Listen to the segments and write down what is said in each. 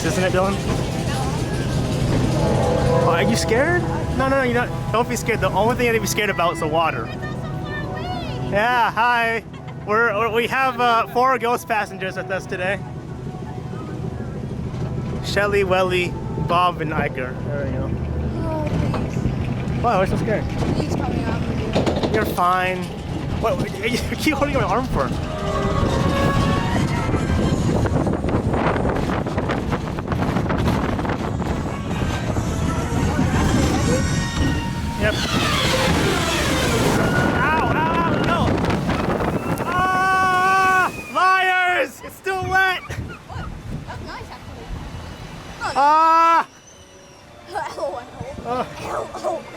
isn't it, Dylan? Oh, are you scared? No, you're not. Don't be scared. The only thing you have to be scared about is the water. Yeah, hi. We have 4 ghost passengers with us today. Shelly, Welly, Bob, and Iker. There we go. Oh, please. Wow, we're so scared. Please come out with you. You're fine. What? You keep holding my arm for? Yep. Ow, no! Ah! Liars! It's still wet! What? That's nice, actually. Oh, Ah!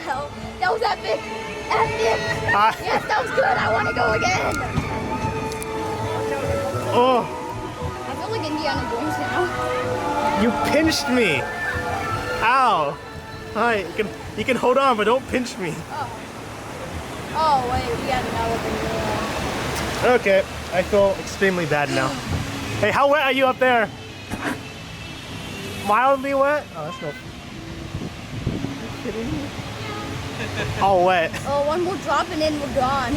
Hell. That was epic! Epic! Yes, that was good! I want to go again! Oh! I feel like Indiana Jones now. You pinched me! Ow! Hi, you can hold on, but don't pinch me. Oh, wait, we got an elevator. Okay, I feel extremely bad now. Hey, how wet are you up there? Mildly wet? Oh, that's no... Are you kidding me? All wet. Oh, one more drop and then we're gone.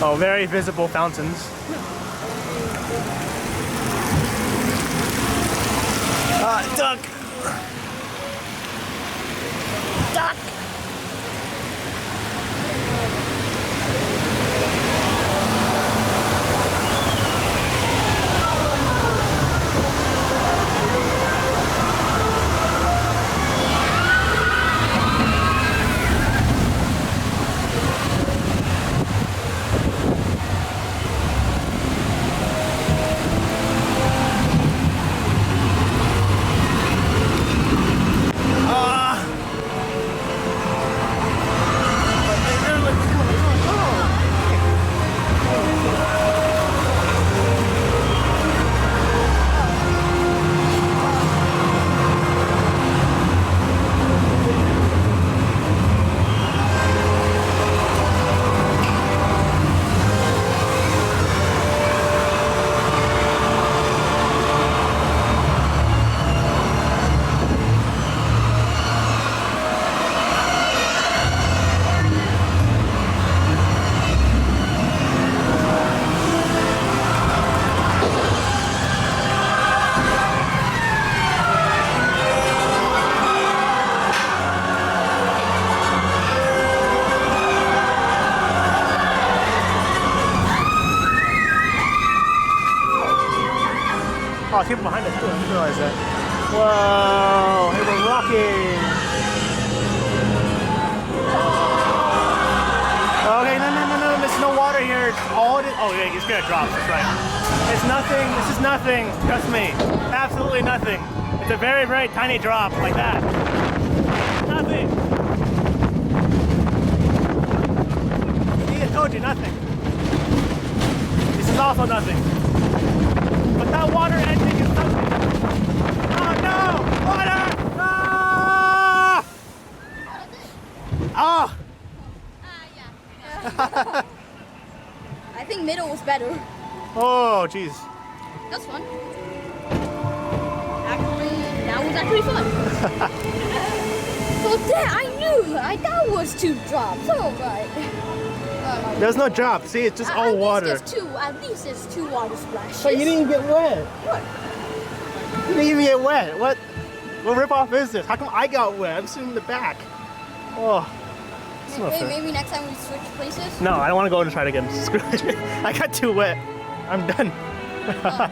Oh, very visible fountains. Duck! Duck! Oh, people behind us too, I didn't realize that. Whoa, hey, we're rocking. Okay, no, there's no water here. It's all it is. Oh, yeah, it's gonna drop, that's right. It's nothing, this is nothing, trust me. Absolutely nothing. It's a very, very tiny drop, like that. Nothing. See, I told you, nothing. This is also nothing. But that water ending is something. Oh no! Water! Ah! Oh! Yeah. I think middle was better. Oh, jeez. That's fun. Actually, that was actually fun. Well, that was 2 drops. Oh, right. There's no drop. See, it's just all water. At least there's 2 water splashes. But you didn't even get wet. What? You didn't even get wet. What ripoff is this? How come I got wet? I'm sitting in the back. Oh. Hey, maybe next time we switch places? No, I don't want to go and try it again. Screw it. I got too wet. I'm done. Oh, sorry.